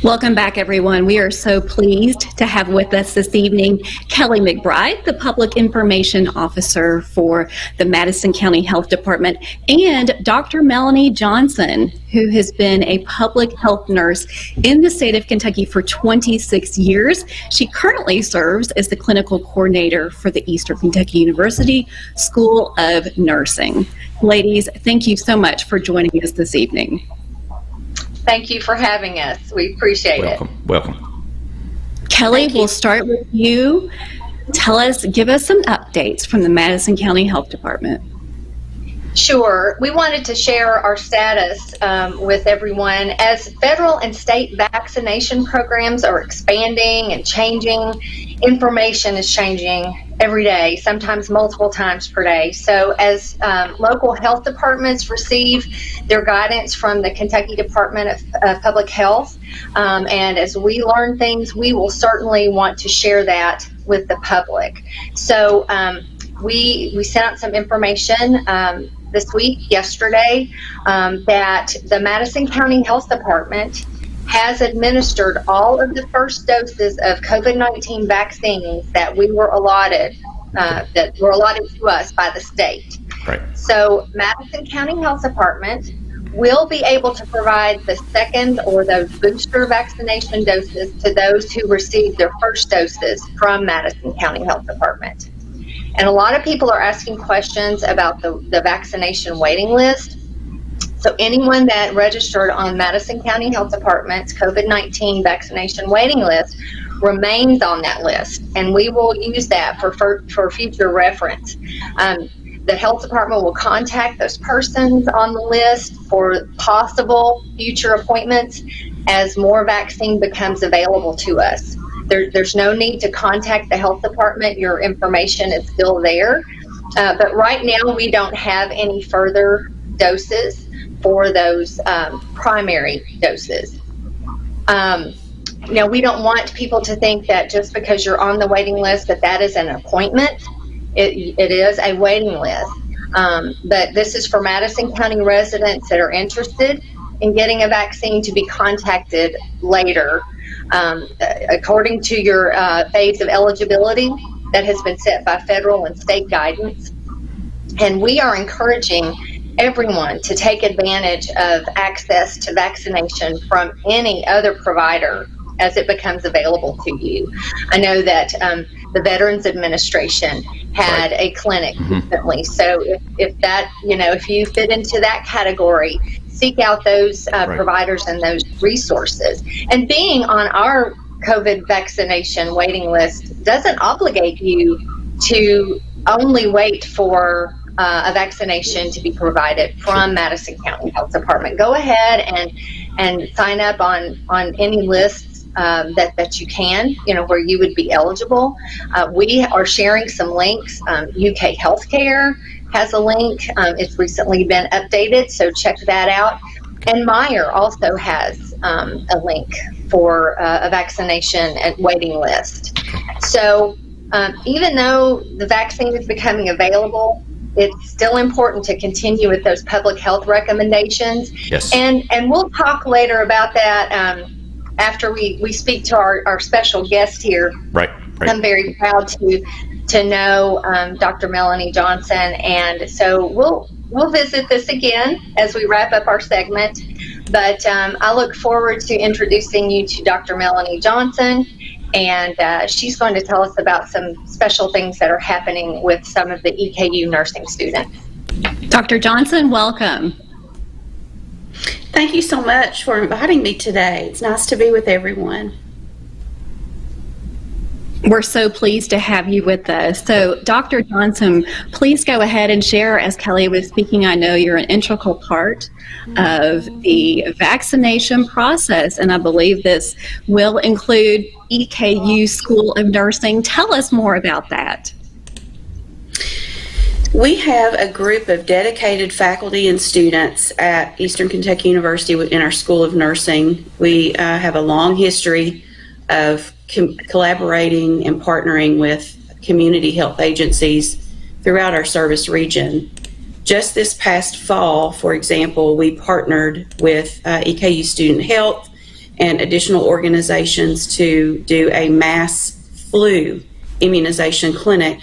Welcome back, everyone. We are so pleased to have with us this evening Kelley McBride, the Public Information Officer for the Madison County Health Department, and Dr. Melanie Johnson, who has been a public health nurse in the state of Kentucky for 26 years. She currently serves as the clinical coordinator for the Eastern Kentucky University School of Nursing. Ladies, thank you so much for joining us this evening. Thank you for having us. We appreciate it. Welcome. Kelley, we'll start with you. Give us some updates from the Madison County Health Department. Sure. We wanted to share our status with everyone. As federal and state vaccination programs are expanding and changing, information is changing every day, sometimes multiple times per day. So as local health departments receive their guidance from the Kentucky Department of Public Health, and as we learn things, we will certainly want to share that with the public. So we sent out some information this week, yesterday, that the Madison County Health Department has administered all of the first doses of COVID-19 vaccines that we were allotted, that were allotted to us by the state. Right. So Madison County Health Department will be able to provide the second or those booster vaccination doses to those who received their first doses from Madison County Health Department. And a lot of people are asking questions about the vaccination waiting list. So anyone that registered on Madison County Health Department's COVID-19 vaccination waiting list remains on that list, and we will use that for future reference. The health department will contact those persons on the list for possible future appointments as more vaccine becomes available to us. There's no need to contact the health department. Your information is still there. But right now, we don't have any further doses for those primary doses. We don't want people to think that just because you're on the waiting list that is an appointment. It is a waiting list. But this is for Madison County residents that are interested in getting a vaccine to be contacted later. According to your phase of eligibility that has been set by federal and state guidance. And we are encouraging everyone to take advantage of access to vaccination from any other provider as it becomes available to you. I know that the Veterans Administration had a clinic recently. So if you fit into that category, seek out those providers and those resources. And being on our COVID vaccination waiting list doesn't obligate you to only wait for a vaccination to be provided from Madison County Health Department. Go ahead and sign up on any lists that you can, where you would be eligible. We are sharing some links. UK Healthcare has a link. It's recently been updated, so check that out. And Meyer also has a link for a vaccination and waiting list. So even though the vaccine is becoming available, it's still important to continue with those public health recommendations. Yes. And we'll talk later about that after we speak to our special guest here. Right. I'm very proud to know Dr. Melanie Johnson, and so we'll visit this again as we wrap up our segment. But I look forward to introducing you to Dr. Melanie Johnson, and she's going to tell us about some special things that are happening with some of the EKU nursing students. Dr. Johnson, welcome. Thank you so much for inviting me today. It's nice to be with everyone. We're so pleased to have you with us. So, Dr. Johnson, please go ahead and share. As Kelley was speaking, I know you're an integral part of the vaccination process, and I believe this will include EKU School of Nursing. Tell us more about that. We have a group of dedicated faculty and students at Eastern Kentucky University in our School of Nursing. We have a long history of collaborating and partnering with community health agencies throughout our service region. Just this past fall, for example, we partnered with EKU Student Health and additional organizations to do a mass flu immunization clinic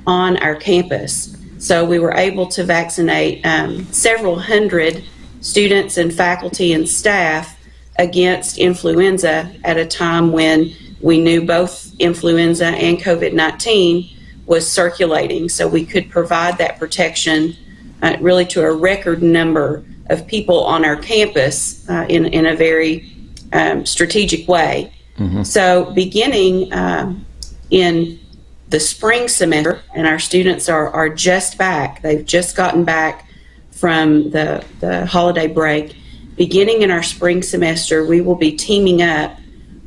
on our campus. So we were able to vaccinate several hundred students and faculty and staff against influenza at a time when we knew both influenza and COVID-19 was circulating. So we could provide that protection really to a record number of people on our campus in a very strategic way. Mm-hmm. So beginning in the spring semester, and our students are just back, they've just gotten back from the holiday break. Beginning in our spring semester, we will be teaming up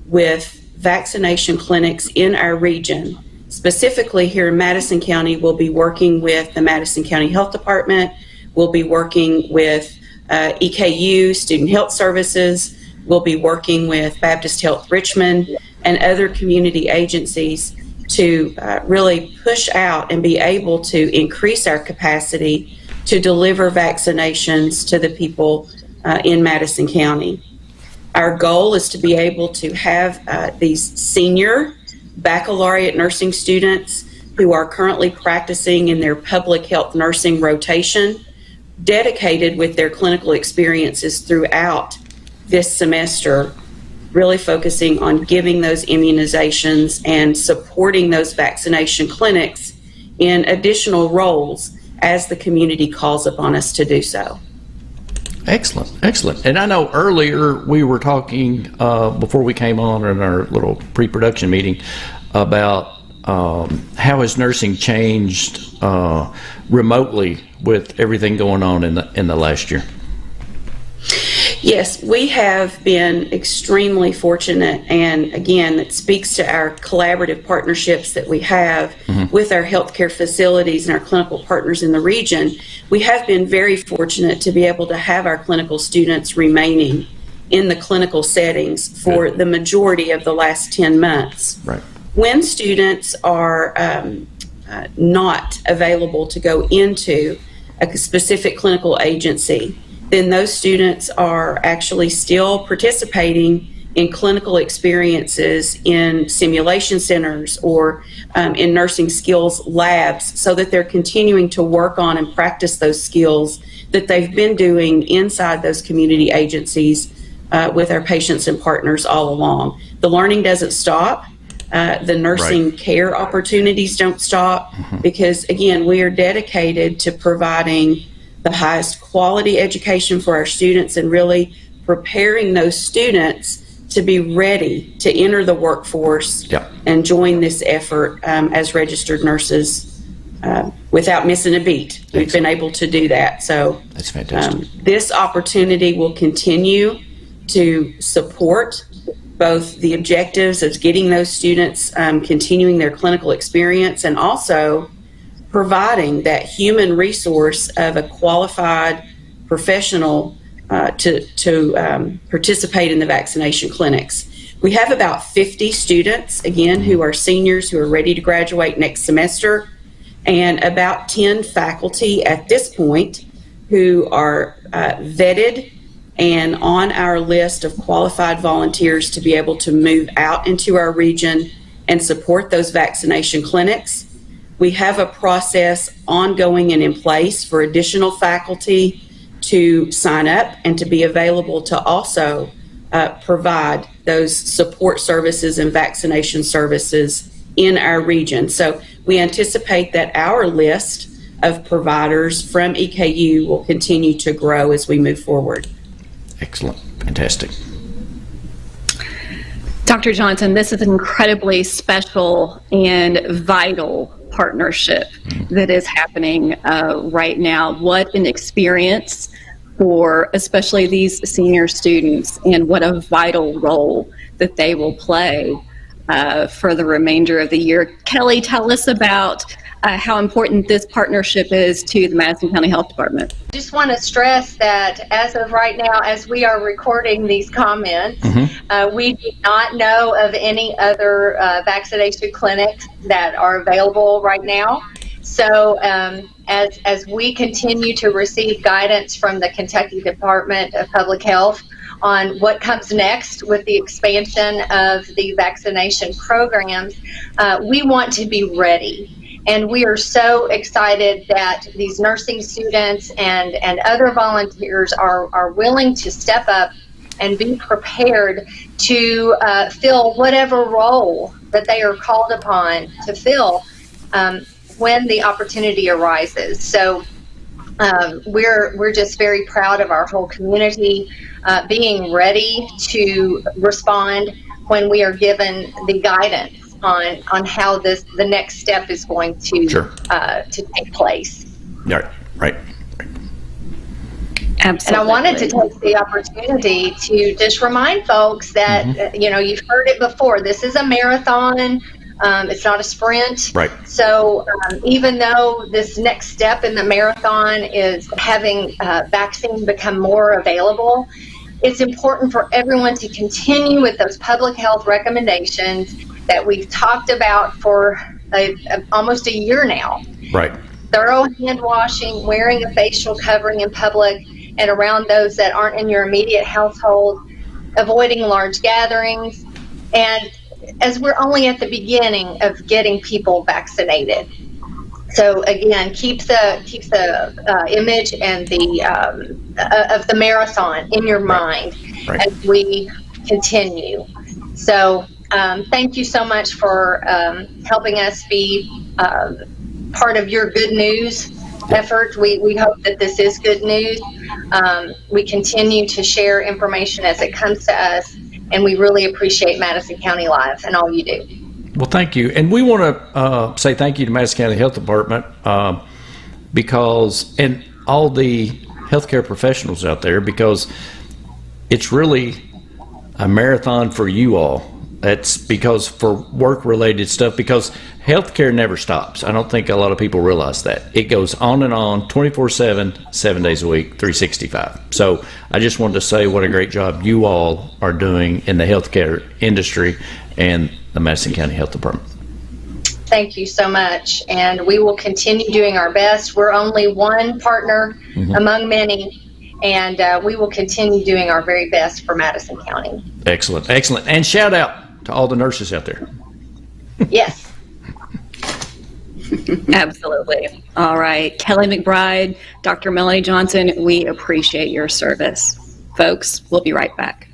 with vaccination clinics in our region. Specifically here in Madison County, we'll be working with the Madison County Health Department. We'll be working with EKU, Student Health Services. We'll be working with Baptist Health Richmond and other community agencies to really push out and be able to increase our capacity to deliver vaccinations to the people in Madison County. Our goal is to be able to have these senior baccalaureate nursing students who are currently practicing in their public health nursing rotation, dedicated with their clinical experiences throughout this semester, really focusing on giving those immunizations and supporting those vaccination clinics in additional roles as the community calls upon us to do so. Excellent, excellent. And I know earlier we were talking before we came on in our little pre-production meeting about how has nursing changed remotely with everything going on in the last year. Yes, we have been extremely fortunate, and again, it speaks to our collaborative partnerships that we have with our healthcare facilities and our clinical partners in the region. We have been very fortunate to be able to have our clinical students remaining in the clinical settings for the majority of the last 10 months. Right. When students are not available to go into a specific clinical agency, then those students are actually still participating in clinical experiences in simulation centers or in nursing skills labs, so that they're continuing to work on and practice those skills that they've been doing inside those community agencies with our patients and partners all along. The learning doesn't stop. The nursing care opportunities don't stop, because again, we are dedicated to providing the highest quality education for our students and really preparing those students to be ready to enter the workforce and join this effort as registered nurses without missing a beat. We've been able to do that. So that's fantastic. This opportunity will continue to support both the objectives of getting those students continuing their clinical experience, and also providing that human resource of a qualified professional to participate in the vaccination clinics. We have about 50 students, again, who are seniors who are ready to graduate next semester, and about 10 faculty at this point who are vetted and on our list of qualified volunteers to be able to move out into our region and support those vaccination clinics. We have a process ongoing and in place for additional faculty to sign up and to be available to also provide those support services and vaccination services in our region. So we anticipate that our list of providers from EKU will continue to grow as we move forward. Excellent. Fantastic. Dr. Johnson, this is an incredibly special and vital partnership that is happening right now. What an experience for especially these senior students, and what a vital role that they will play for the remainder of the year. Kelley, tell us about how important this partnership is to the Madison County Health Department. I just want to stress that as of right now, as we are recording these comments, we do not know of any other vaccination clinics that are available right now. So as we continue to receive guidance from the Kentucky Department of Public Health on what comes next with the expansion of the vaccination programs, we want to be ready. And we are so excited that these nursing students and other volunteers are willing to step up and be prepared to fill whatever role that they are called upon to fill when the opportunity arises. So we're just very proud of our whole community being ready to respond when we are given the guidance on how the next step is going to to take place. Right. Absolutely. And I wanted to take the opportunity to just remind folks that you've heard it before. This is a marathon. It's not a sprint. Right. So even though this next step in the marathon is having vaccine become more available, it's important for everyone to continue with those public health recommendations that we've talked about for almost a year now. Right. Thorough hand washing, wearing a facial covering in public and around those that aren't in your immediate household, avoiding large gatherings, and as we're only at the beginning of getting people vaccinated. So again, keep the image and of the marathon in your mind as we continue. So thank you so much for helping us be part of your good news effort. We hope that this is good news. We continue to share information as it comes to us, and we really appreciate Madison County Live and all you do. Well, thank you. And we want to say thank you to Madison County Health Department and all the healthcare professionals out there, because it's really a marathon for you all. That's because for work-related stuff, because healthcare never stops. I don't think a lot of people realize that. It goes on and on, 24/7, 7 days a week, 365. So I just wanted to say what a great job you all are doing in the healthcare industry and the Madison County Health Department. Thank you so much, and we will continue doing our best. We're only one partner among many, and we will continue doing our very best for Madison County. Excellent. And shout out to all the nurses out there. Yes. Absolutely. All right. Kelley McBride, Dr. Melanie Johnson, we appreciate your service. Folks, we'll be right back.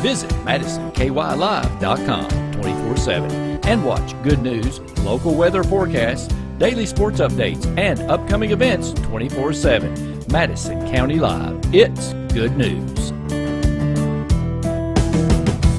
Visit MadisonKYLive.com 24/7 and watch good news, local weather forecasts, daily sports updates, and upcoming events 24/7. Madison County Live. It's good news.